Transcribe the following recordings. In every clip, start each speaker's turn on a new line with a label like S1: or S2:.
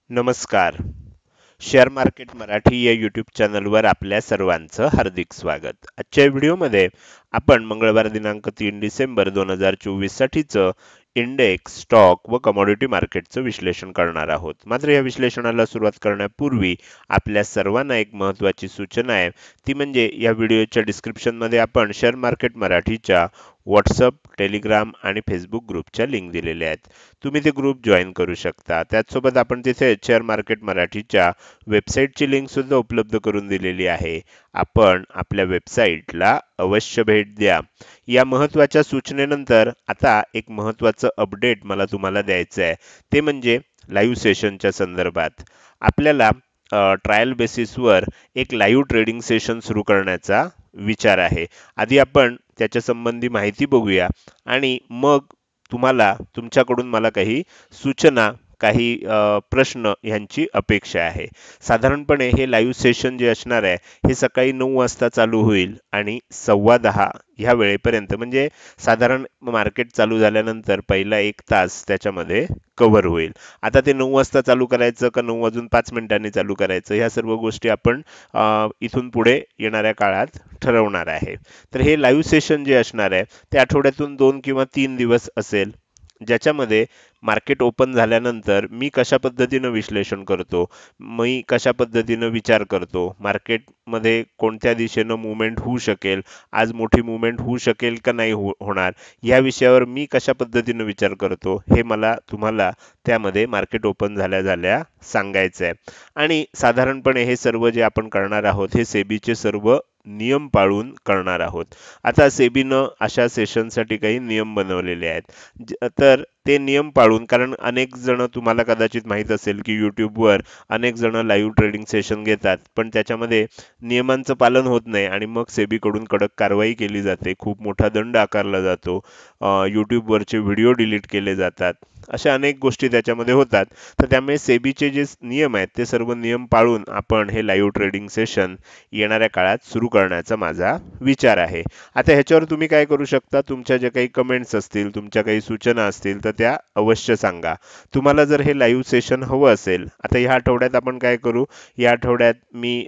S1: नमस्कार. Share market Marathi या YouTube चॅनलवर आपल्या सर्वांचं हार्दिक स्वागत. आजच्या व्हिडिओमध्ये आपण मंगळवार दिनांक 3 डिसेंबर 2024 साठीचं इंडेक्स, स्टॉक व कमोडिटी मार्केटचं विश्लेषण करणार आहोत. मात्र या विश्लेषणाला सुरुवात करण्यापूर्वी आपल्या सर्वांना एक महत्त्वाची सूचना आहे. ती म्हणजे या व्हिडिओच्या डिस्क्रिप्शनमध्ये आपण शेअर मार्केट मराठीच्या व्हॉट्सअप, टेलिग्राम आणि फेसबुक ग्रुपच्या लिंक दिलेल्या आहेत. तुम्ही ते ग्रुप जॉईन करू शकता. त्याचसोबत आपण तिथे शेअर मार्केट मराठीच्या वेबसाईटची लिंक सुद्धा उपलब्ध करून दिलेली आहे. आपण आपल्या वेबसाईटला अवश्य भेट द्या. या महत्त्वाच्या सूचनेनंतर आता एक महत्त्वाचं अपडेट मला तुम्हाला द्यायचं आहे. ते म्हणजे लाईव्ह सेशनच्या संदर्भात. आपल्याला ट्रायल बेसिसवर एक लाईव्ह ट्रेडिंग सेशन सुरू करण्याचा विचार आहे. आधी आपण त्याच्या संबंधी माहिती बघूया आणि मग तुम्हाला तुमच्याकडून मला काही सूचना, काही प्रश्न यांची अपेक्षा आहे. साधारणपणे हे लाईव्ह सेशन जे असणार आहे हे सकाळी 9 वाजता चालू होईल आणि 10:15 ह्या वेळेपर्यंत, म्हणजे साधारण मार्केट चालू झाल्यानंतर पहिला 1 तास त्याच्यामध्ये कव्हर होईल. आता ते 9 वाजता चालू करायचं का 9 वाजून 5 मिनिटांनी चालू करायचं, ह्या सर्व गोष्टी आपण इथून पुढे येणाऱ्या काळात ठरवणार आहे. तर हे लाईव्ह सेशन जे असणार आहे ते आठवड्यातून 2 किंवा 3 दिवस असेल, ज्याच्यामध्ये मार्केट ओपन झाल्यानंतर मी कशा पद्धतीनं विश्लेषण करतो, मी कशा पद्धतीनं विचार करतो, मार्केटमध्ये कोणत्या दिशेनं मूव्हमेंट होऊ शकेल, आज मोठी मूव्हमेंट होऊ शकेल का नाही होणार, या विषयावर मी कशा पद्धतीनं विचार करतो हे मला तुम्हाला त्यामध्ये मार्केट ओपन झाल्या झाल्या सांगायचं आहे. आणि साधारणपणे हे सर्व जे आपण करणार आहोत हे सेबीचे सर्व नियम पाळून करणार आहोत. आता सेबीनं अशा सेशनसाठी काही नियम बनवलेले आहेत. तर ते नियम पाळून, कारण अनेक जण, तुम्हाला कदाचित माहीत असेल की यूट्यूबवर अनेक जण लाईव्ह ट्रेडिंग सेशन घेतात, पण त्याच्यामध्ये नियमांचं पालन होत नाही आणि मग सेबीकडून कडक कारवाई केली जाते, खूप मोठा दंड आकारला जातो, यूट्यूबवरचे व्हिडिओ डिलीट केले जातात, अशा अनेक गोष्टी त्याच्यामध्ये होतात. तर त्यामुळे सेबीचे जे नियम आहेत ते सर्व नियम पाळून आपण हे लाईव्ह ट्रेडिंग सेशन येणाऱ्या काळात सुरू करण्याचा माझा विचार आहे. आता ह्याच्यावर तुम्ही काय करू शकता, तुमच्या ज्या काही कमेंट्स असतील, तुमच्या काही सूचना असतील तर त्या अवश्य सांगा. तुम्हाला जर हे लाईव्ह सेशन हवं असेल, आता ह्या आठवड्यात आपण काय करू, या आठवड्यात मी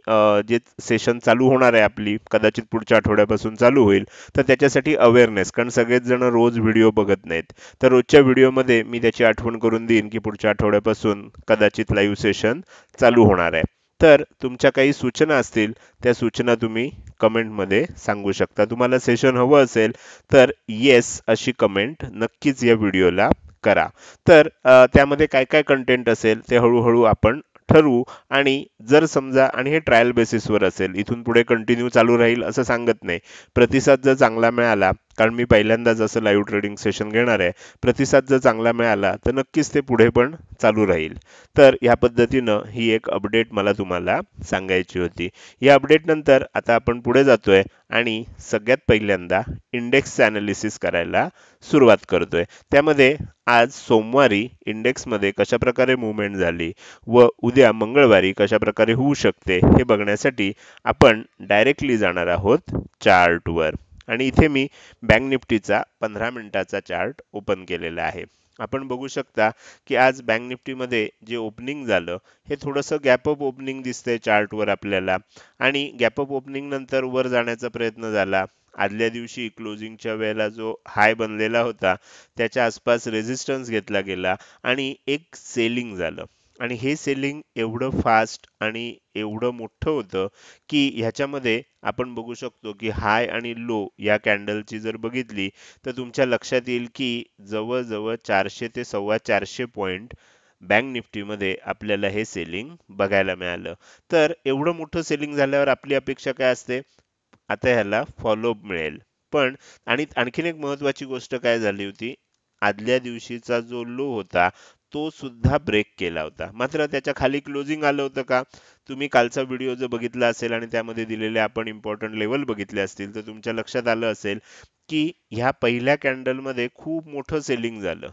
S1: जे सेशन चालू होणार आहे आपली, कदाचित पुढच्या आठवड्यापासून चालू होईल, तर त्याच्यासाठी अवेअरनेस, कारण सगळेच जण रोज व्हिडिओ बघत नाहीत, तर रोजच्या व्हिडिओमध्ये मी त्याची आठवण करून देईन की पुढच्या आठवड्यापासून कदाचित लाईव्ह सेशन चालू होणार आहे. तर तुमच्या काही सूचना असतील त्या सूचना तुम्ही कमेंटमध्ये सांगू शकता. तुम्हाला सेशन हवं असेल तर येस अशी कमेंट नक्कीच या व्हिडिओला करा. तर त्यामध्ये काय काय कंटेंट असेल ते हळूहळू आपण ठरवू. आणि जर समजा, आणि हे ट्रायल बेसिसवर असेल, इथून पुढे कंटिन्यू चालू राहील असं सांगत नाही, प्रतिसाद जर चांगला मिळाला, कारण मी पहिल्यांदाच असं लाईव्ह ट्रेडिंग सेशन घेणार आहे, प्रतिसाद जर चांगला मिळाला तर नक्कीच ते पुढे पण चालू राहील. तर ह्या पद्धतीनं ही एक अपडेट मला तुम्हाला सांगायची होती. या अपडेट नंतर आता आपण पुढे जातोय आणि सगळ्यात पहिल्यांदा इंडेक्सचं ॲनालिसिस करायला सुरुवात करतोय. त्यामध्ये आज सोमवारी इंडेक्समध्ये कशा प्रकारे मूव्हमेंट झाली व उद्या मंगळवारी कशा प्रकारे होऊ शकते हे बघण्यासाठी आपण डायरेक्टली जाणार आहोत चार्टवर. आणि इथे मी बँक निफ्टीचा 15 मिनिटाचा चार्ट ओपन केलेला आहे. आपण बघू शकता की आज बँक निफ्टीमध्ये जे ओपनिंग झालं हे थोडंसं गॅप अप ओपनिंग दिसतंय चार्टवर आपल्याला, आणि गॅप अप ओपनिंग नंतर वर जाण्याचा प्रयत्न झाला. आदल्या दिवशी क्लोजिंगच्या वेळेला जो हाय बनलेला होता त्याच्या आसपास रेझिस्टन्स घेतला गेला आणि एक सेलिंग झालं. आणि हे सेलिंग एवढं फास्ट आणि एवढं मोठं होतं की ह्याच्यामध्ये आपण बघू शकतो की हाय आणि लो या कॅन्डलची जर बघितली तर तुमच्या लक्षात येईल की जवळजवळ 400 ते 450 पॉइंट बँक निफ्टीमध्ये आपल्याला हे सेलिंग बघायला मिळालं. तर एवढं मोठं सेलिंग झाल्यावर आपली अपेक्षा काय असते, आता ह्याला फॉलोअप मिळेल. पण आणि आणखीन एक महत्त्वाची गोष्ट काय झाली होती, आदल्या दिवशीचा जो लो होता तो सुद्धा ब्रेक केला होता, मात्र त्याच्या खाली क्लोजिंग आलं होतं का. तुम्ही कालचा व्हिडिओ जर बघितला असेल आणि त्यामध्ये दिलेले आपण इम्पॉर्टंट लेवल बघितले असतील तर तुमच्या लक्षात आलं असेल की ह्या पहिल्या कॅन्डलमध्ये खूप मोठं सेलिंग झालं.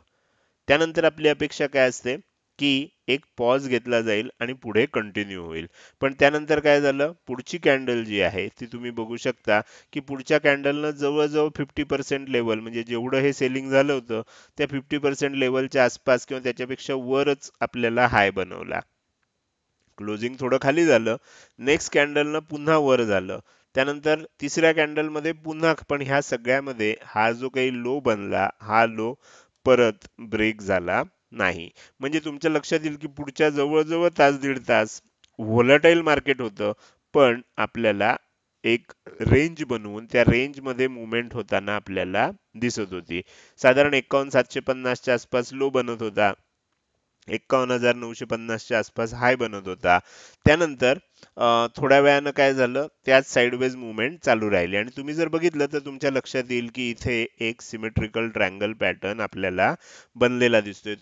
S1: त्यानंतर आपली अपेक्षा काय असते की एक पॉज घेतला जाईल आणि पुढे कंटिन्यू होईल. पण त्यानंतर काय झालं, पुढची कॅन्डल जी आहे ती तुम्ही बघू शकता की पुढच्या कॅन्डलनं जवळजवळ 50% लेवल, म्हणजे जेवढं हे सेलिंग झालं होतं त्या 50% लेवलच्या आसपास किंवा त्याच्यापेक्षा वरच आपल्याला हाय बनवला. क्लोजिंग थोडं खाली झालं, नेक्स्ट कॅन्डलनं पुन्हा वर झालं, त्यानंतर तिसऱ्या कॅन्डलमध्ये पुन्हा, पण ह्या सगळ्यामध्ये हा जो काही लो बनला, हा लो परत ब्रेक झाला नाही. म्हणजे तुमच्या लक्षात येईल की पुढच्या जवळजवळ तास दीड तास व्होलाटाईल मार्केट होतं, पण आपल्याला एक रेंज बनवून त्या रेंजमध्ये मुवमेंट होताना आपल्याला दिसत होती. साधारण 51,750 च्या आसपास लो बनत होता, 51,950 च्या आसपास हाय बनत होता. त्यानंतर थोड्या वेळानं काय झालं, त्याच साइडवेज मुवमेंट चालू राहिली आणि तुम्ही जर बघितलं तर तुमच्या लक्षात येईल की इथे एक सिमेट्रिकल ट्रायंगल पॅटर्न आपल्याला बनलेला दिसतोय.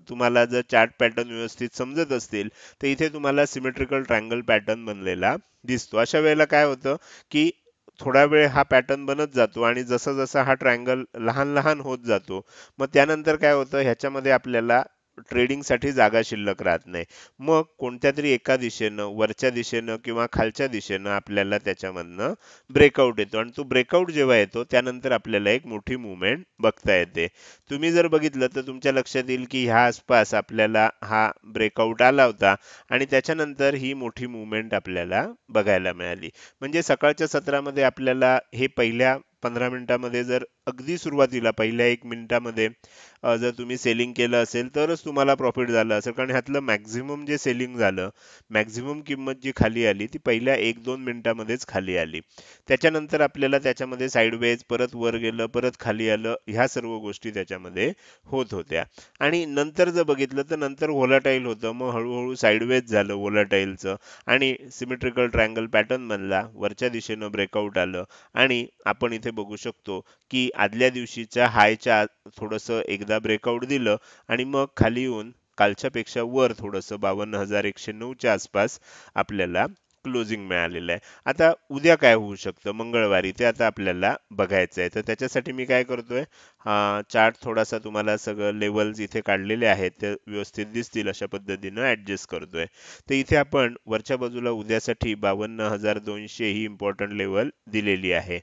S1: तुम्हाला जर चार्ट पॅटर्न व्यवस्थित समजत असतील तर इथे तुम्हाला सिमेट्रिकल ट्रायंगल पॅटर्न बनलेला दिसतो. अशा वेळेला काय होतं की थोडा वेळ हा पॅटर्न बनत जातो आणि जसा जसा हा ट्रायंगल लहान लहान होत जातो, मग त्यानंतर काय होतं, ह्याच्यामध्ये आपल्याला ट्रेडिंगसाठी जागा शिल्लक राहत नाही. मग कोणत्या तरी एका दिशेनं, वरच्या दिशेनं किंवा खालच्या दिशेनं आपल्याला त्याच्यामधनं ब्रेकआउट येतो आणि तो ब्रेकआउट जेव्हा येतो त्यानंतर आपल्याला एक मोठी मूव्हमेंट बघता येते. तुम्ही जर बघितलं तर तुमच्या लक्षात येईल की ह्या आसपास आपल्याला हा ब्रेकआउट आला होता आणि त्याच्यानंतर ही मोठी मूव्हमेंट आपल्याला बघायला मिळाली. म्हणजे सकाळच्या सत्रामध्ये आपल्याला हे पहिल्या 15 मिनिटामध्ये जर अगदी सुरुवातीला पहिल्या 1 मिनिटामध्ये जर तुम्ही सेलिंग केलं असेल तरच तुम्हाला प्रॉफिट झालं असेल, कारण ह्यातलं मॅक्झिमम जे सेलिंग झालं, मॅक्झिमम किंमत जी खाली आली ती पहिल्या 1-2 मिनिटामध्येच खाली आली. त्याच्यानंतर आपल्याला त्याच्यामध्ये साइडवेज परत वर गेलं, परत खाली आलं, ह्या सर्व गोष्टी त्याच्यामध्ये होत होत्या. आणि नंतर जर बघितलं तर नंतर व्होलाटाईल होतं, मग हळूहळू साइडवेज झालं व्होलाटाईलचं आणि सिमेट्रिकल ट्रायंगल पॅटर्न बनला, वरच्या दिशेनं ब्रेकआउट आलं आणि आपण इथे बघू शकतो की आदल्या दिवशीच्या हायच्या थोडंसं एकदा ब्रेकआउट दिलं आणि मग खाली येऊन कालच्या पेक्षा वर थोडंसं 52,109 च्या आसपास आपल्याला क्लोजिंग मिळालेलं आहे. आता उद्या काय होऊ शकतं मंगळवारी, ते आता आपल्याला बघायचं आहे. तर त्याच्यासाठी मी काय करतोय, हा चार्ट थोडासा तुम्हाला सगळं लेवल्स इथे काढलेले आहेत ते व्यवस्थित दिसतील अशा पद्धतीनं ऍडजस्ट करतोय. तर इथे आपण वरच्या बाजूला उद्यासाठी 52,200 ही इम्पॉर्टंट लेवल दिलेली आहे.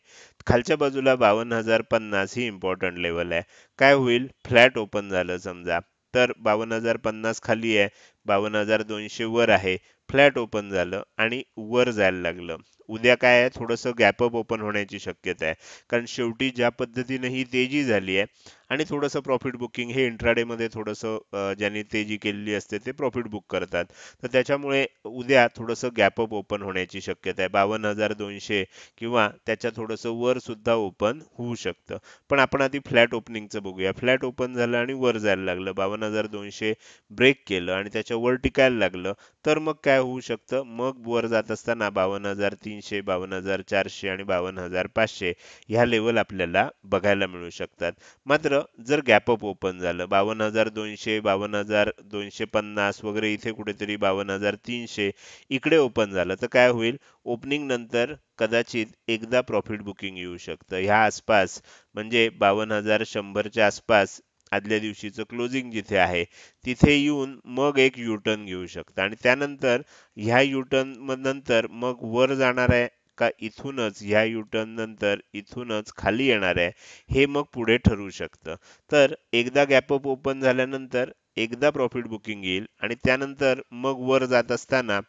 S1: खालच्या बाजूला 52,050 ही इम्पॉर्टंट लेवल आहे. काय होईल, फ्लॅट ओपन झालं समजा तर 52,050 खाली आहे, 52,200 वर आहे, फ्लॅट ओपन झालं आणि वर जायला लागलं. उद्या काय आहे, थोडंसं गॅपअप ओपन होण्याची शक्यता आहे. कारण शेवटी ज्या पद्धतीने ही तेजी झाली आहे आणि थोडंसं प्रॉफिट बुकिंग हे इंट्राडे मध्ये थोडंसं ज्यांनी तेजी केलेली असते ते प्रॉफिट बुक करतात. तर त्याच्यामुळे उद्या थोडंसं गॅपअप ओपन होण्याची शक्यता आहे. 52,200 किंवा त्याच्या थोडंसं वर सुद्धा ओपन होऊ शकतं. पण आपण आधी फ्लॅट ओपनिंगचं बघूया. फ्लॅट ओपन झालं आणि वर जायला लागलं, 52,200 ब्रेक केलं आणि त्याच्या वर टिकायला लागलं, तर मग काय होऊ शकतं, मग वर जात असताना 52,300, 52,400 आणि 52,500 ह्या लेवल आपल्याला बघायला मिळू शकतात. मात्र जर गॅपअप ओपन झालं 52,200, 52,250 वगैरे, इथे कुठेतरी 52,300 इकडे ओपन झालं, तर काय होईल, ओपनिंग नंतर कदाचित एकदा प्रॉफिट बुकिंग येऊ शकतं ह्या आसपास. म्हणजे 52,100 च्या आसपास आदल्या दिवशीचं क्लोजिंग जिथे आहे तिथे येऊन मग एक युटर्न घेऊ शकतं आणि त्यानंतर ह्या युटर्न नंतर मग वर जाणार आहे का इथूनच, ह्या युटर्न नंतर इथूनच खाली येणार आहे, हे मग पुढे ठरू शकतं. तर एकदा गॅपअप ओपन झाल्यानंतर एकदा प्रॉफिट बुकिंग येईल आणि त्यानंतर मग वर जात असताना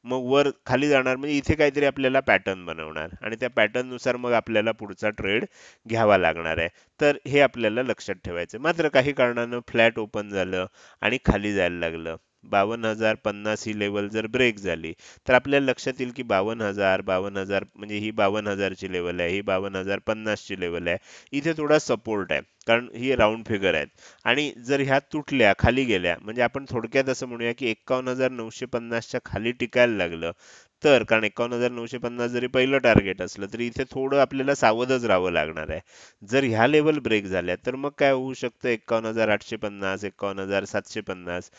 S1: मग वर खाली जाणार, म्हणजे इथे काहीतरी आपल्याला पॅटर्न बनवणार आणि त्या पॅटर्न नुसार मग आपल्याला पुढचा ट्रेड घ्यावा लागणार आहे. तर हे आपल्याला लक्षात ठेवायचं. मात्र काही कारणानं फ्लॅट ओपन झालं आणि खाली जायला लागलं, 52,050 ही लेवल जर ब्रेक झाली तर आपल्याला लक्षात येईल की 52,000 म्हणजे ही 52,000 ची लेवल आहे, ही 52,050 ची लेवल आहे. इथे थोडा सपोर्ट आहे कारण ही राऊंड फिगर आहेत आणि जर ह्या तुटल्या खाली गेल्या, म्हणजे आपण थोडक्यात असं म्हणूया की 51,950 च्या खाली टिकायला लागलं, तर कारण 51,950 जरी पहिलं टार्गेट असलं तरी इथे थोडं आपल्याला सावधच राहावं लागणार आहे. जर ह्या लेवल ब्रेक झाल्या तर मग काय होऊ शकतं, 51,850, 51,750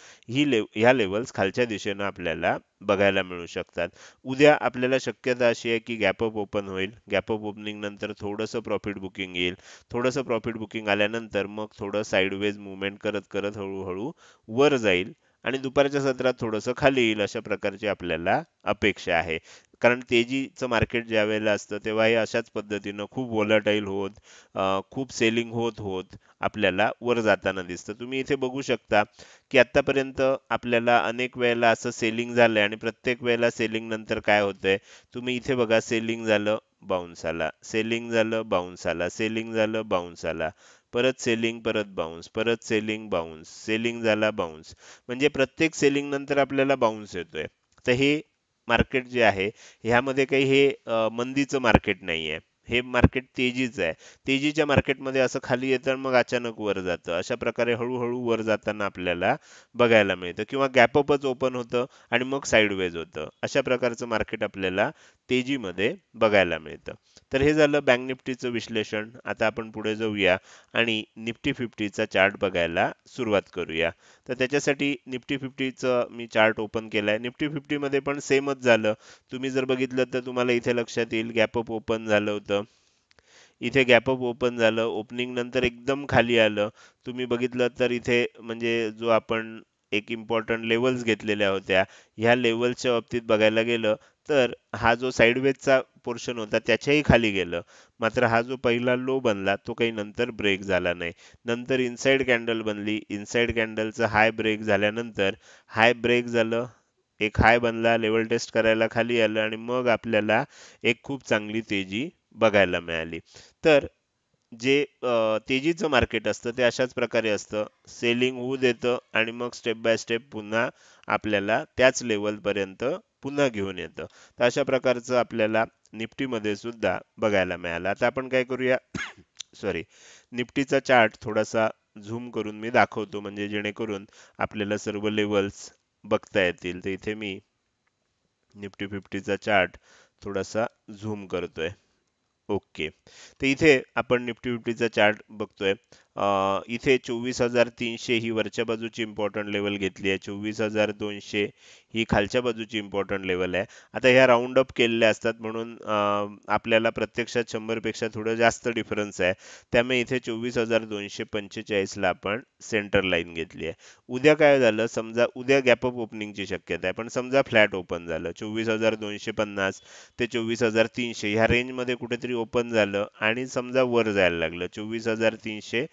S1: ह्या लेवल्स खालच्या दिशेनं आपल्याला बघायला मिळू शकतात. उद्या आपल्याला शक्यता अशी आहे की गॅपअप ओपन होईल, गॅपअप ओपनिंग नंतर थोडंसं प्रॉफिट बुकिंग येईल, थोडंसं प्रॉफिट बुकिंग आल्यानंतर मग थोडं साइडवेज मुवमेंट करत करत हळूहळू वर जाईल आणि दुपारच्या सत्रात थोडंसं खाली येईल, अशा प्रकारची आपल्याला अपेक्षा आहे. कारण तेजीचं मार्केट ज्या वेळेला असतं तेव्हा हे अशाच पद्धतीनं खूप व्होलाटाईल होत खूप सेलिंग होत होत आपल्याला वर जाताना दिसतं. तुम्ही इथे बघू शकता की आतापर्यंत आपल्याला अनेक वेळेला असं सेलिंग झालंय आणि प्रत्येक वेळेला सेलिंग नंतर काय होतंय, तुम्ही इथे बघा सेलिंग झालं, बाउन्स आला, सेलिंग झालं, बाउन्स आला, सेलिंग झालं, बाउन्स आला, परत सेलिंग, परत बाउन्स, परत सेलिंग, बाउन्स, सेलिंग झाला, बाउन्स. म्हणजे प्रत्येक सेलिंग नंतर आपल्याला बाउन्स येतोय. तर हे मार्केट जे आहे ह्यामध्ये काही हे मंदीचं मार्केट नाहीये. हे मार्केट तेजीचं आहे. तेजीच्या मार्केटमध्ये असं खाली येतं आणि मग अचानक वर जातं. अशा प्रकारे हळूहळू वर जाताना आपल्याला बघायला मिळतं किंवा गॅप अपच ओपन होतं आणि मग साइडवेज होतं. अशा प्रकारचं मार्केट आपल्याला तेजीमध्ये बघायला मिळतं. तर हे झालं बँक निफ्टीचं विश्लेषण. आता आपण पुढे जाऊया आणि निफ्टी 50चा चार्ट बघायला सुरुवात करूया. तर त्याच्यासाठी निफ्टी 50चं मी चार्ट ओपन केलाय. निफ्टी 50 मध्ये पण सेमच झालं. तुम्ही जर बघितलं तर तुम्हाला इथे लक्षात येईल गॅप अप ओपन झालं होतं. इथे गॅप अप ओपन झालं, ओपनिंग नंतर एकदम खाली आलं. तुम्ही बघितलं तर इथे म्हणजे जो आपण एक इम्पॉर्टंट लेवल्स घेतलेल्या होत्या, ह्या लेवलच्या बाबतीत बघायला गेलं तर हा जो साइडवेजचा पोर्शन होता त्याच्याही खाली गेलं. मात्र हा जो पहिला लो बनला तो काही नंतर ब्रेक झाला नाही. नंतर इनसाइड कॅन्डल बनली. इनसाइड कॅन्डलचा हाय ब्रेक झाल्यानंतर हाय ब्रेक झालं, एक हाय बनला, लेवल टेस्ट करायला खाली आलं आणि मग आपल्याला एक खूप चांगली तेजी बघायला मिळाली. तर जे तेजीचं मार्केट असतं ते अशाच प्रकारे असतं. सेलिंग होऊ देतं आणि मग स्टेप बाय स्टेप पुन्हा आपल्याला त्याच लेवलपर्यंत पुन्हा घेऊन येतं. तर अशा प्रकारचं आपल्याला निफ्टीमध्ये सुद्धा बघायला मिळालं. आता आपण काय करूया सॉरी, निफ्टीचा चार्ट थोडासा झूम करून मी दाखवतो म्हणजे जेणेकरून आपल्याला सर्व लेवल्स बघता येतील. तर इथे मी निफ्टी 50चा चार्ट थोडासा झूम करतोय. ओके. तर इथे आपण निफ्टी 50चा चार्ट बघतोय. इथे 24,300 ही वरच्या बाजूची इम्पॉर्टंट लेवल घेतली आहे. 24,200 ही खालच्या बाजूची इम्पॉर्टंट लेवल आहे. आता ह्या राउंड अप केलेल्या असतात म्हणून आपल्याला प्रत्यक्षात 100 पेक्षा थोडं जास्त डिफरन्स आहे. त्यामुळे इथे 24,245 ला आपण सेंटर लाईन घेतली आहे. उद्या काय झालं समजा उद्या गॅप अप ओपनिंगची शक्यता आहे. पण समजा फ्लॅट ओपन झालं 24,250 ते 24,300 ह्या रेंजमध्ये कुठेतरी ओपन झालं आणि समजा वर जायला लागलं 24,300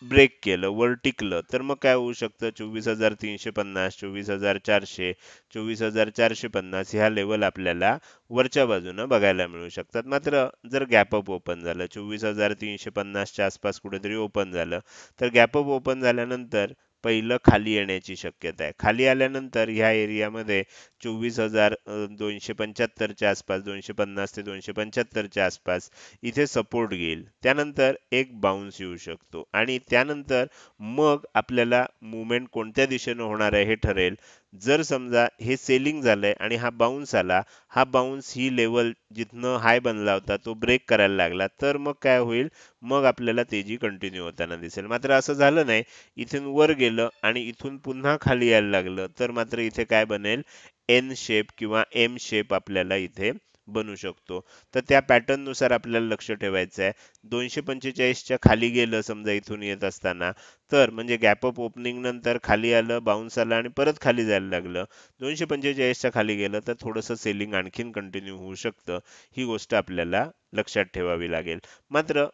S1: ब्रेक केलं, वर टिकलं, तर मग काय होऊ शकतं 24,350, 24,400, 24,450 ह्या लेवल आपल्याला वरच्या बाजूनं बघायला मिळू शकतात. मात्र जर गॅप अप ओपन झालं 24,350च्या आसपास कुठेतरी ओपन झालं, तर गॅप अप ओपन झाल्यानंतर पहिलं खाली येण्याची शक्यता आहे. खाली आल्यानंतर ह्या एरियामध्ये 24,275च्या आसपास 250 ते 275च्या आसपास इथे सपोर्ट घेईल. त्यानंतर एक बाउन्स येऊ शकतो आणि त्यानंतर मग आपल्याला मूव्हमेंट कोणत्या दिशेनं होणार आहे हे ठरेल. जर समजा हे सेलिंग झालंय आणि हा बाउन्स आला, हा बाउन्स ही लेवल जिथनं हाय बनला होता तो ब्रेक करायला लागला, तर मग काय होईल, मग आपल्याला तेजी कंटिन्यू होताना दिसेल. मात्र असं झालं नाही, इथून वर गेलं आणि इथून पुन्हा खाली यायला लागलं, तर मात्र इथे काय बनेल, एन शेप किंवा एम शेप आपल्याला इथे बनू शकतो. तर त्या पॅटर्न नुसार आपल्याला लक्ष ठेवायचं आहे. 245च्या खाली गेलं समजा इथून येत असताना, तर म्हणजे गॅप अप ओपनिंग नंतर खाली आलं, बाउन्स आला आणि परत खाली जायला लागलं. 245च्या खाली गेलं तर थोडंसं सेलिंग आणखीन कंटिन्यू होऊ शकतं. ही गोष्ट आपल्याला लक्षात ठेवावी लागेल. मात्र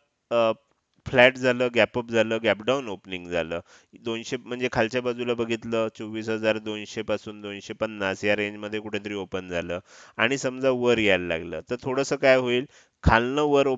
S1: फ्लॅट झालं, गॅप अप झालं, गॅप डाऊन ओपनिंग झालं. 200 म्हणजे खालच्या बाजूला बघितलं 24,200 पासून 250 या रेंजमध्ये कुठेतरी ओपन झालं आणि समजा वर यायला लागलं, तर थोडंसं काय होईल, खालनं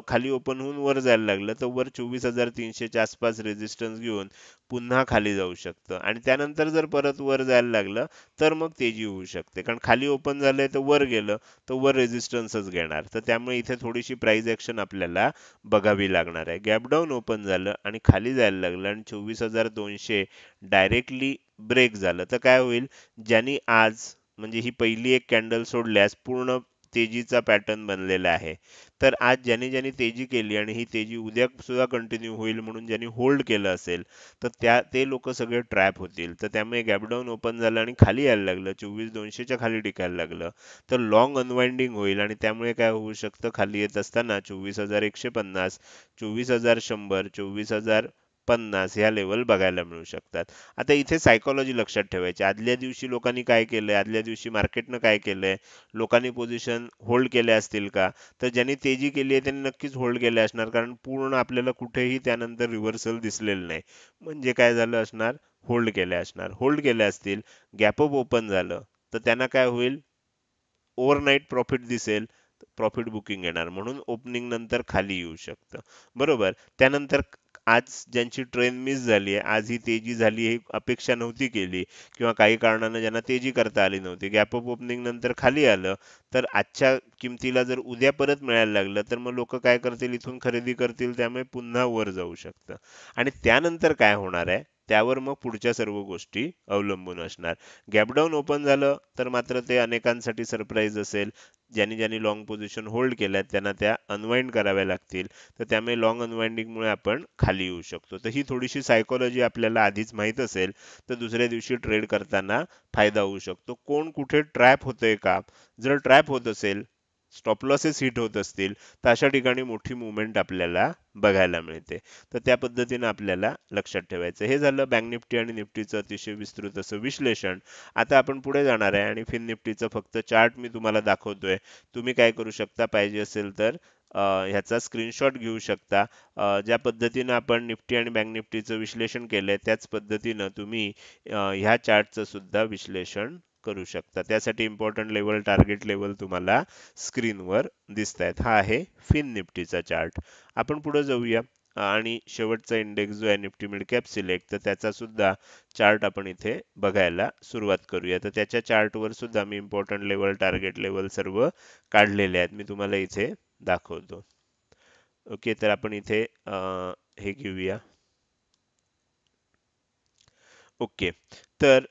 S1: खाली ओपन होऊन वर जायला लागलं तर वर 24,300च्या आसपास रेजिस्टन्स घेऊन पुन्हा खाली जाऊ शकतं आणि त्यानंतर जर परत वर जायला लागलं तर मग तेजी होऊ शकते. कारण खाली ओपन झालंय तर वर गेलं तर वर रेजिस्टन्सच घेणार. तर त्यामुळे इथे थोडीशी प्राइस ऍक्शन आपल्याला बघावी लागणार आहे. गॅप डाऊन ओपन झालं आणि खाली जायला लागलं आणि 24,200 डायरेक्टली ब्रेक झालं तर काय होईल, ज्यांनी आज म्हणजे ही पहिली एक कॅन्डल सोडल्यास पूर्ण तेजीचा पॅटर्न बनलेला आहे. तर आज ज्यांनी ज्यांनी तेजी केली आणि ही तेजी उद्या सुद्धा कंटिन्यू होईल म्हणून ज्यांनी होल्ड केलं असेल, तर ते लोक सगळे ट्रॅप होतील. तर त्यामुळे गॅप डाऊन ओपन झालं आणि खाली यायला लागलं 24,200च्या खाली टिकायला लागलं तर लॉंग अनवाइंडिंग होईल आणि त्यामुळे काय होऊ शकतं, खाली येत असताना 24,150, 24,100, 50 ह्या लेवल बघायला मिळू शकतात. आता इथे सायकॉलॉजी लक्षात ठेवायची. आदल्या दिवशी लोकांनी काय केलंय, आदल्या दिवशी मार्केटनं काय केलंय, लोकांनी पोझिशन होल्ड केल्या असतील का? तर ज्यांनी तेजी केली आहे त्यांनी नक्कीच होल्ड केल्या असणार, कारण पूर्ण आपल्याला कुठेही त्यानंतर रिव्हर्सल दिसलेलं नाही. म्हणजे काय झालं असणार, होल्ड केल्या असणार. होल्ड केल्या असतील, गॅप अप ओपन झालं, तर त्यांना काय होईल, ओव्हरनाईट प्रॉफिट दिसेल, प्रॉफिट बुकिंग येणार, म्हणून ओपनिंग नंतर खाली येऊ शकतं. बरोबर. त्यानंतर आज ज्यांची ट्रेन मिस झाली आहे, आज ही तेजी झाली ही अपेक्षा नव्हती केली, किंवा काही कारणानं ज्यांना तेजी करता आली नव्हती, गॅप अप ओपनिंग नंतर खाली आलं, तर आजच्या किमतीला जर उद्या परत मिळायला लागलं तर मग लोक काय करतील, इथून खरेदी करतील, त्यामुळे पुन्हा वर जाऊ शकतं. आणि त्यानंतर काय होणार आहे त्यावर मग पुढच्या सर्व गोष्टी अवलंबून असणार. गॅप डाऊन ओपन झालं तर मात्र ते अनेकांसाठी सरप्राईज असेल. ज्यांनी ज्यांनी लॉंग पोझिशन होल्ड केल्यात त्यांना त्या अनवाइंड कराव्या लागतील. तर त्यामुळे लॉंग अनवाइंडिंगमुळे आपण खाली येऊ शकतो. तर ही थोडीशी सायकॉलॉजी आपल्याला आधीच माहीत असेल तर दुसऱ्या दिवशी ट्रेड करताना फायदा होऊ शकतो. कोण कुठे ट्रॅप होतंय का? जर ट्रॅप होत असेल, स्टॉप लॉसेस हिट होत असतील, तर अशा ठिकाणी मोठी मुवमेंट आपल्याला बघायला मिळते. तर त्या पद्धतीनं आपल्याला लक्षात ठेवायचं. हे झालं बँक निफ्टी आणि निफ्टीचं अतिशय विस्तृत असं विश्लेषण. आता आपण पुढे जाणार आहे आणि फिन निफ्टीचं फक्त चार्ट मी तुम्हाला दाखवतोय. तुम्ही काय करू शकता, पाहिजे असेल तर ह्याचा स्क्रीनशॉट घेऊ शकता. ज्या पद्धतीनं आपण निफ्टी आणि बँक निफ्टीचं विश्लेषण केलंय त्याच पद्धतीनं तुम्ही ह्या चार्टचं सुद्धा विश्लेषण करू शकता. त्यासाठी इम्पॉर्टंट लेवल, टार्गेट लेवल तुम्हाला स्क्रीनवर दिसत आहेत. हा आहे फिन निफ्टीचा चार्ट. आपण पुढे जाऊया आणि शेवटचा इंडेक्स जो आहे निफ्टी मिड कॅप सिलेक्ट, तर त्याचा सुद्धा चार्ट आपण इथे बघायला सुरुवात करूया. तर त्याच्या चार्टवर सुद्धा मी इम्पॉर्टंट लेवल, टार्गेट लेवल सर्व काढलेले आहेत. मी तुम्हाला इथे दाखवतो. ओके, तर आपण इथे हे घेऊया. ओके, तर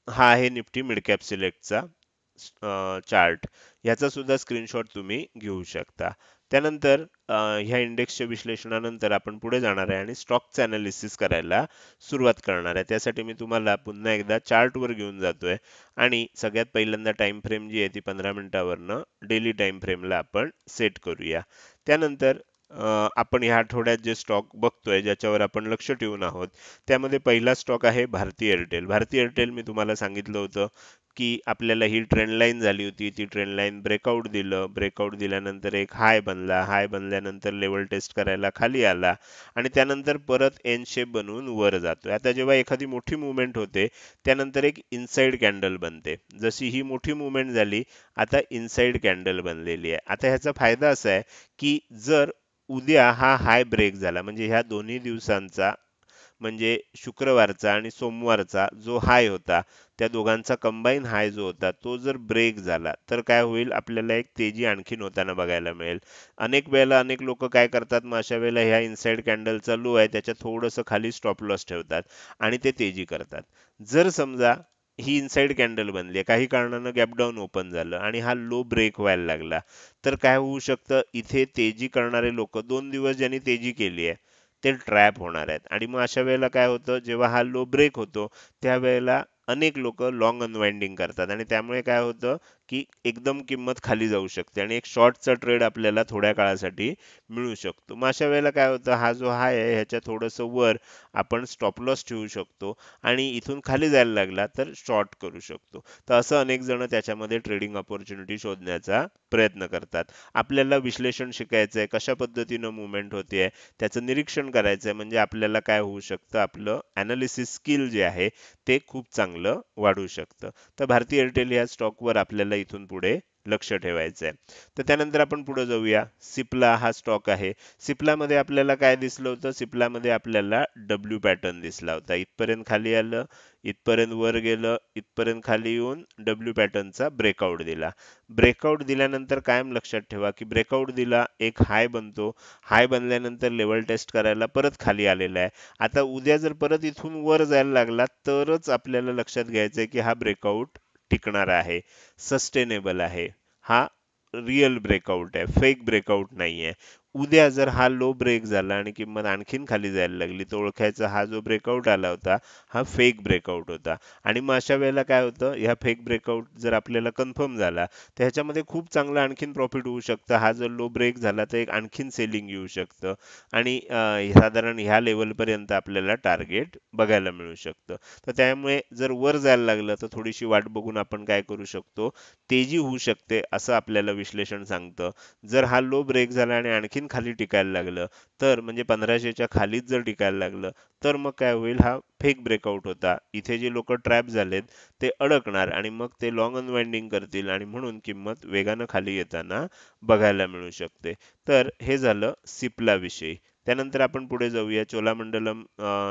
S1: हा आहे निफ्टी मिड कॅप सिलेक्टचा चार्ट. ह्याचा सुद्धा स्क्रीनशॉट तुम्ही घेऊ शकता. त्यानंतर ह्या इंडेक्सच्या विश्लेषणानंतर आपण पुढे जाणार आहे आणि स्टॉकचं अनालिसिस करायला सुरुवात करणार आहे. त्यासाठी मी तुम्हाला पुन्हा एकदा चार्टवर घेऊन जातोय आणि सगळ्यात पहिल्यांदा टाइम फ्रेम जी आहे ती 15 मिनिटावरनं डेली टाइम फ्रेमला आपण सेट करूया. त्यानंतर आपण ह्या आठवड्यात जे स्टॉक बघतोय, ज्याच्यावर आपण लक्ष ठेवून आहोत, त्यामध्ये पहिला स्टॉक आहे भारती एअरटेल. भारती एअरटेल मी तुम्हाला सांगितलं होतं की आपल्याला ही ट्रेंड लाईन झाली होती, ती ट्रेंड लाईन ब्रेकआउट दिलं, ब्रेकआउट दिल्यानंतर एक हाय बनला, हाय बनल्यानंतर लेवल टेस्ट करायला खाली आला आणि त्यानंतर परत एन शेप बनवून वर जातोय. आता जेव्हा एखादी मोठी मुवमेंट होते त्यानंतर एक इनसाइड कॅन्डल बनते. जशी ही मोठी मुवमेंट झाली, आता इनसाइड कॅन्डल बनलेली आहे. आता ह्याचा फायदा असा आहे की जर उद्या हा हाय ब्रेक झाला, म्हणजे ह्या दोन्ही दिवसांचा, म्हणजे शुक्रवारचा आणि सोमवारचा जो हाय होता, त्या दोघांचा कंबाईन हाय जो होता तो जर ब्रेक झाला तर काय होईल, आपल्याला एक तेजी आणखीन होताना बघायला मिळेल. अनेक वेळेला अनेक लोक काय करतात, मग अशा वेळेला ह्या इनसाइड कॅन्डलचा लो आहे त्याच्या थोडंसं खाली स्टॉप लॉस ठेवतात आणि ते तेजी करतात. जर समजा ही इनसाइड कॅन्डल बनली, काही कारणानं गॅपडाऊन ओपन झालं आणि हा लो ब्रेक व्हायला लागला, तर काय होऊ शकतं, इथे तेजी करणारे लोक 2 दिवस ज्यांनी तेजी केली आहे ते ट्रॅप होणार आहेत. आणि मग अशा वेळेला काय होतं, जेव्हा हा लो ब्रेक होतो त्यावेळेला अनेक लोक लॉंग अनवाइंडिंग करतात आणि त्यामुळे काय होतं की एकदम किंमत खाली जाऊ शकते आणि एक शॉर्टचा ट्रेड आपल्याला थोड्या काळासाठी मिळू शकतो. मग अशा वेळेला काय होतं, हा जो हाय आहे ह्याच्या थोडंसं वर आपण स्टॉप लॉस ठेवू शकतो आणि इथून खाली जायला लागला तर शॉर्ट करू शकतो. तर असं अनेक जण त्याच्यामध्ये ट्रेडिंग ऑपॉर्च्युनिटी शोधण्याचा प्रयत्न करतात. आपल्याला विश्लेषण शिकायचं आहे, कशा पद्धतीनं मुवमेंट होते, त्याचं निरीक्षण करायचं आहे, म्हणजे आपल्याला काय होऊ शकतं, आपलं अनालिसिस स्किल जे आहे ते खूप चांगलं वाढू शकतं. तर भारती एअरटेल या स्टॉकवर आपल्याला इथून पुढे लक्ष ठेवायचं आहे. तर त्यानंतर आपण पुढे जाऊया. सिप्ला हा स्टॉक आहे. सिप्लामध्ये आपल्याला काय दिसलं होतं, सिप्लामध्ये आपल्याला डब्ल्यू पॅटर्न दिसला होता. इथपर्यंत खाली आलं, इथपर्यंत वर गेलं, इथपर्यंत खाली येऊन डब्ल्यू पॅटर्नचा ब्रेकआउट दिला. ब्रेकआउट दिल्यानंतर कायम लक्षात ठेवा की ब्रेकआउट दिला, एक हाय बनतो, हाय बनल्यानंतर लेवल टेस्ट करायला परत खाली आलेला आहे. आता उद्या जर परत इथून वर जायला लागला तरच आपल्याला लक्षात घ्यायचं आहे की हा ब्रेकआउट टिकणार आहे, सस्टेनेबल आहे, हा रिअल ब्रेकआउट आहे, फेक ब्रेकआउट नाहीये. उद्या जर हा लो ब्रेक झाला आणि किंमत आणखीन खाली जायला लागली, तर ओळखायचा हा जो ब्रेकआउट आला होता, हा फेक ब्रेकआउट होता. आणि मग अशा वेळेला काय होतं, ह्या फेक ब्रेकआउट जर आपल्याला कन्फर्म झाला, तर ह्याच्यामध्ये खूप चांगलं आणखीन प्रॉफिट होऊ शकतं. हा जर लो ब्रेक झाला, तर एक आणखीन सेलिंग येऊ शकतं आणि साधारण ह्या लेवलपर्यंत आपल्याला टार्गेट बघायला मिळू शकतं. तर त्यामुळे जर वर जायला लागलं, तर थोडीशी वाट बघून आपण काय करू शकतो, तेजी होऊ शकते, असं आपल्याला विश्लेषण सांगतं. जर हा लो ब्रेक झाला आणि आणखीन खाली टिकायला लागलं, तर म्हणजे 1500च्या खालीच जर टिकायला लागलं, तर मग काय होईल, हा फेक ब्रेकआउट होता. इथे जे लोक ट्रॅप झालेत ते अडकणार आणि मग ते लॉंग अनवाइंडिंग करतील आणि म्हणून किंमत वेगानं खाली येताना बघायला मिळू शकते. तर हे झालं सिप्ला विषयी. त्यानंतर आपण पुढे जाऊया. चोलामंडलम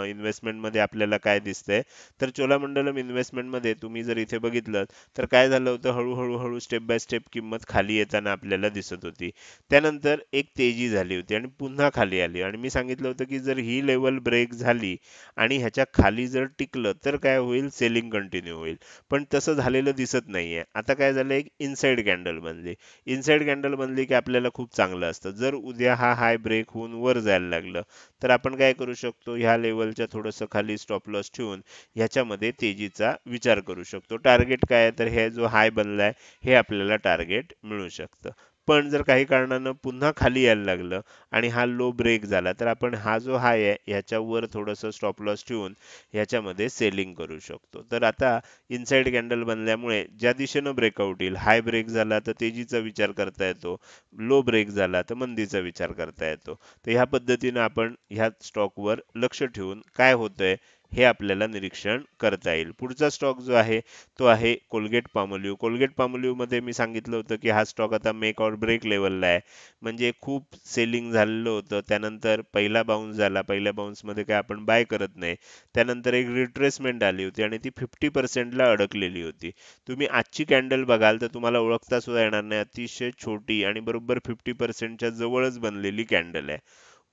S1: इन्व्हेस्टमेंटमध्ये आपल्याला काय दिसतंय, तर चोलामंडलम इन्व्हेस्टमेंटमध्ये तुम्ही जर इथे बघितलं, तर काय झालं होतं, हळूहळू स्टेप बाय स्टेप किंमत खाली येताना आपल्याला दिसत होती. त्यानंतर एक तेजी झाली होती आणि पुन्हा खाली आली आणि मी सांगितलं होतं की जर ही लेवल ब्रेक झाली आणि ह्याच्या खाली जर टिकलं, तर काय होईल, सेलिंग कंटिन्यू होईल. पण तसं झालेलं दिसत नाहीये. आता काय झालं, एक इनसाइड कॅन्डल बनली. इनसाइड कॅन्डल बनली की आपल्याला खूप चांगलं असतं. जर उद्या हा हाय ब्रेक होऊन वर जायला लागलं, तर आपण काय करू शकतो, ह्या लेवलच्या थोडंसं खाली स्टॉप लॉस ठेवून ह्याच्यामध्ये तेजीचा विचार करू शकतो. टार्गेट काय आहे, तर हे जो हाय बनलाय, हे आपल्याला टार्गेट मिळू शकतं. पण जर काही कारणानं पुन्हा खाली यायला लागलं आणि हा लो ब्रेक झाला, तर आपण हा जो हाय आहे ह्याच्यावर थोडंसं स्टॉप लॉस ठेवून ह्याच्यामध्ये सेलिंग करू शकतो. तर आता इनसाइड कॅन्डल बनल्यामुळे ज्या दिशेनं ब्रेकआउट येईल, हाय ब्रेक झाला तर तेजीचा विचार करता येतो, लो ब्रेक झाला तर मंदीचा विचार करता येतो. तर ह्या पद्धतीनं आपण ह्या स्टॉकवर लक्ष ठेवून काय होतंय हे आपल्याला निरीक्षण करता येईल. पुढचा स्टॉक जो आहे तो आहे कोलगेट पामोलिव्ह. कोलगेट पामोलिव्ह मध्ये मी सांगितलं होतं की हा स्टॉक आता मेक ऑर ब्रेक लेवलला आहे. म्हणजे खूप सेलिंग झालेलं होतं. त्यानंतर पहिला बाउन्स झाला. पहिल्या बाउन्समध्ये काय आपण बाय करत नाही. त्यानंतर एक रिट्रेसमेंट आली होती आणि ती 50% अडकलेली होती. तुम्ही आजची कॅन्डल बघाल तर तुम्हाला ओळखता सुद्धा येणार नाही. अतिशय छोटी आणि बरोबर 50%च्या जवळच बनलेली कॅन्डल आहे.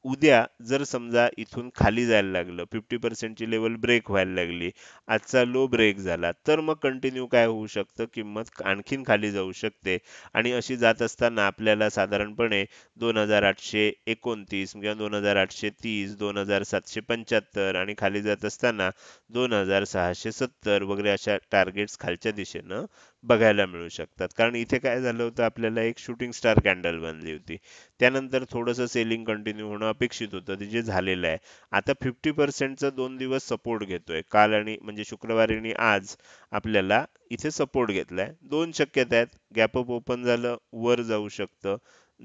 S1: उद्या जर समजा इथून खाली जायला लागलं, 50% ची लेवल ब्रेक व्हायला लागली, आजचा लो ब्रेक झाला, तर मग कंटिन्यू काय होऊ शकतं, किंमत आणखीन खाली जाऊ शकते आणि अशी जात असताना आपल्याला साधारणपणे 2829 किंवा 2830, 2775 आणि खाली जात असताना 2670 वगैरे अशा टार्गेट्स खालच्या दिशेनं बघायला मिळू शकतात. कारण इथे काय झालं होतं, आपल्याला एक शूटिंग स्टार कॅन्डल बनली होती. त्यानंतर थोडंसं सेलिंग कंटिन्यू होणं अपेक्षित होतं, ते जे झालेलं आहे. आता 50%चा 2 दिवस सपोर्ट घेतोय. काल आणि म्हणजे शुक्रवारी आणि आज आपल्याला इथे सपोर्ट घेतलाय. 2 शक्यता आहेत. गॅप अप ओपन झालं, वर जाऊ शकतं.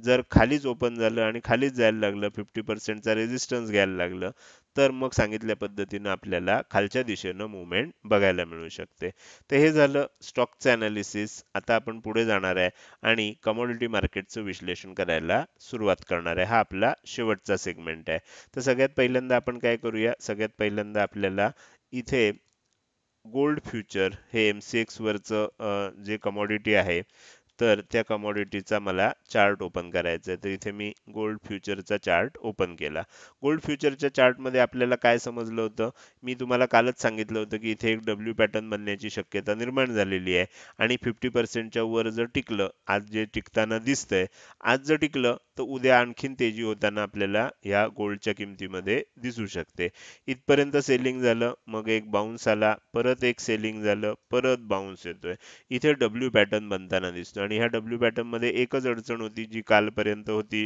S1: जर खालीच ओपन झालं आणि खालीच जायला लागलं, 50%चा रेझिस्टन्स घ्यायला लागलं, तर मग सांगितल्या पद्धतीनं आपल्याला खालच्या दिशेनं मूव्हमेंट बघायला मिळू शकते. तर हे झालं स्टॉकचं अनालिसिस. आता आपण पुढे जाणार आहे आणि कमोडिटी मार्केटचं विश्लेषण करायला सुरुवात करणार आहे. हा आपला शेवटचा सेगमेंट आहे. तर सगळ्यात पहिल्यांदा आपण काय करूया, सगळ्यात पहिल्यांदा आपल्याला इथे गोल्ड फ्युचर हे MCX वरचं जे कमोडिटी आहे, तर त्या कमोडिटीचा मला चार्ट ओपन करायचा आहे. तर इथे मी गोल्ड फ्युचरचा चार्ट ओपन केला. गोल्ड फ्युचरच्या चार्टमध्ये आपल्याला काय समजलं होतं, मी तुम्हाला कालच सांगितलं होतं की इथे एक डब्ल्यू पॅटर्न बनण्याची शक्यता निर्माण झालेली आहे आणि 50%च्या वर जर टिकलं, आज जे टिकताना दिसतंय, आज जर टिकलं तर उद्या आणखीन तेजी होताना आपल्याला या गोल्डच्या किमतीमध्ये दिसू शकते. इथपर्यंत सेलिंग झालं, मग एक बाउन्स आला, परत एक सेलिंग झालं, परत बाउन्स येतोय. इथे डब्ल्यू पॅटर्न बनताना दिसतो आणि ह्या डब्ल्यू पॅटर्न मध्ये एकच अडचण होती, जी कालपर्यंत होती,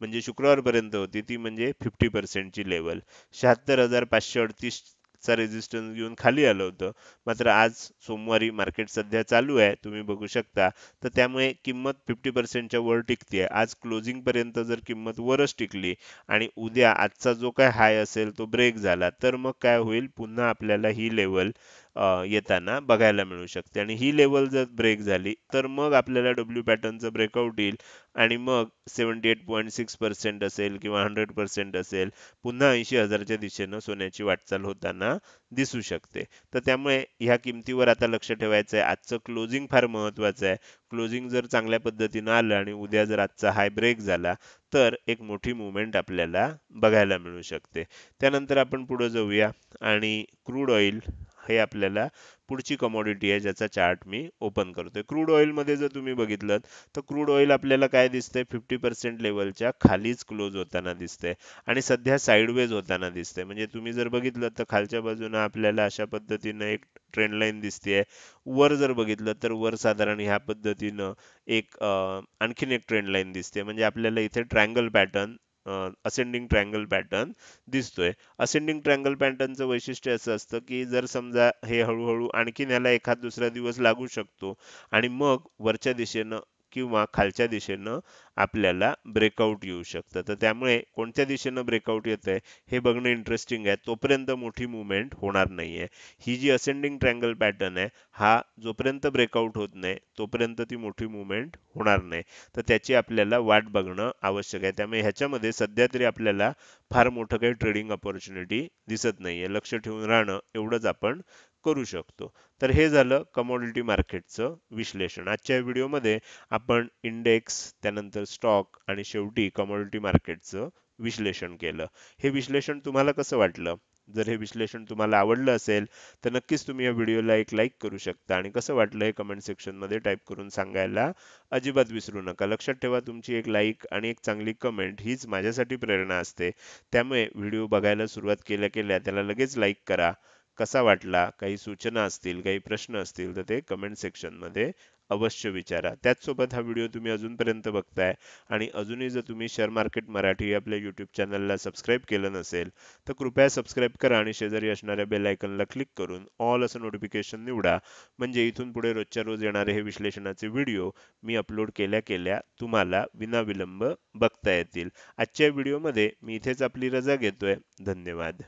S1: म्हणजे शुक्रवारपर्यंत होती, ती म्हणजे 50% ची लेवल. 76,538 चा रेझिस्टन्स घेऊन खाली आलं होतं. मात्र आज सोमवारी मार्केट सध्या चालू आहे, तुम्ही बघू शकता. तर त्यामुळे किंमत 50%च्या वर टिकते. आज क्लोजिंग पर्यंत जर किंमत वरच टिकली आणि उद्या आजचा जो काय हाय असेल तो ब्रेक झाला, तर मग काय होईल, पुन्हा आपल्याला ही लेवल येताना बघायला मिळू शकते आणि ही लेवल जर ब्रेक झाली, तर मग आपल्याला डब्ल्यू पॅटर्नचं ब्रेकआउट येईल आणि मग 78.6% असेल किंवा 100% असेल, पुन्हा 80,000च्या दिशेनं सोन्याची वाटचाल होताना दिसू शकते. तर त्यामुळे ह्या किमतीवर आता लक्ष ठेवायचं आहे. आजचं क्लोजिंग फार महत्त्वाचं आहे. क्लोजिंग जर चांगल्या पद्धतीनं आलं आणि उद्या जर आजचा हाय ब्रेक झाला, तर एक मोठी मूव्हमेंट आपल्याला बघायला मिळू शकते. त्यानंतर आपण पुढे जाऊया आणि क्रूड ऑइल हे आपल्याला पुढची कमॉडिटी आहे ज्याचा चार्ट मी ओपन करतोय. क्रूड ऑइल मध्ये जर तुम्ही बघितलं तर क्रूड ऑइल आपल्याला काय दिसतंय 50% लेवलच्या खालीच क्लोज होताना दिसतंय आणि सध्या साइडवेज होताना दिसतंय. म्हणजे तुम्ही जर बघितलं तर खालच्या बाजूने आपल्याला अशा पद्धतीनं एक ट्रेंड लाईन दिसतेय. वर जर बघितलं तर वर साधारण ह्या पद्धतीनं एक आणखीन एक ट्रेंड लाईन दिसते. म्हणजे आपल्याला इथे triangle pattern ascending triangle pattern दिसतोय. असेंडिंग ट्रायंगल पॅटर्नचं वैशिष्ट्य असं असतं की जर समजा हे हळूहळू आणखीन याला एखाद दुसरा दिवस लागू शकतो आणि मग वरच्या दिशेनं किंवा खालच्या दिशेनं आपल्याला ब्रेकआउट येऊ शकतं. तर त्यामुळे कोणत्या दिशेनं ब्रेकआउट येतंय हे बघणं इंटरेस्टिंग आहे. तोपर्यंत मोठी मूव्हमेंट होणार नाहीये. ही जी असेंडिंग ट्रायंगल पॅटर्न आहे हा जोपर्यंत ब्रेकआउट होत नाही तोपर्यंत ती मोठी मूव्हमेंट होणार नाही. तर त्याची आपल्याला वाट बघणं आवश्यक आहे. त्यामुळे ह्याच्यामध्ये सध्या तरी आपल्याला फार मोठं काही ट्रेडिंग अपॉर्च्युनिटी दिसत नाहीये. लक्ष ठेवून राहणं एवढंच आपण करू शकतो. तर हे झालं कमॉडिटी मार्केटचं विश्लेषण. आजच्या व्हिडिओमध्ये आपण इंडेक्स, त्यानंतर स्टॉक आणि शेवटी कमॉडिटी मार्केटचं विश्लेषण केलं. हे विश्लेषण तुम्हाला कसं वाटलं? जर हे विश्लेषण तुम्हाला आवडलं असेल तर नक्कीच तुम्ही या व्हिडिओला एक लाईक करू शकता आणि कसं वाटलं हे कमेंट सेक्शनमध्ये टाईप करून सांगायला अजिबात विसरू नका. लक्षात ठेवा तुमची एक लाईक आणि एक चांगली कमेंट हीच माझ्यासाठी प्रेरणा असते. त्यामुळे व्हिडिओ बघायला सुरुवात केल्या केल्या त्याला लगेच लाईक करा. कसा वाटला? काही सूचना असतील, काही प्रश्न असतील तर ते कमेंट सेक्शनमध्ये अवश्य विचारा. त्याचसोबत हा व्हिडिओ तुम्ही अजूनपर्यंत बघताय आणि अजूनही जर तुम्ही शेअर मार्केट मराठी आपल्या यूट्यूब चॅनलला सबस्क्राईब केलं नसेल तर कृपया सबस्क्राईब करा आणि शेजारी असणाऱ्या बेल आयकॉनला क्लिक करून ऑल असं नोटिफिकेशन निवडा. म्हणजे इथून पुढे रोजच्या रोज येणारे हे विश्लेषणाचे व्हिडिओ मी अपलोड केल्या केल्या तुम्हाला विनाविलंब बघता येतील. आजच्या व्हिडिओमध्ये मी इथेच आपली रजा घेतोय. धन्यवाद.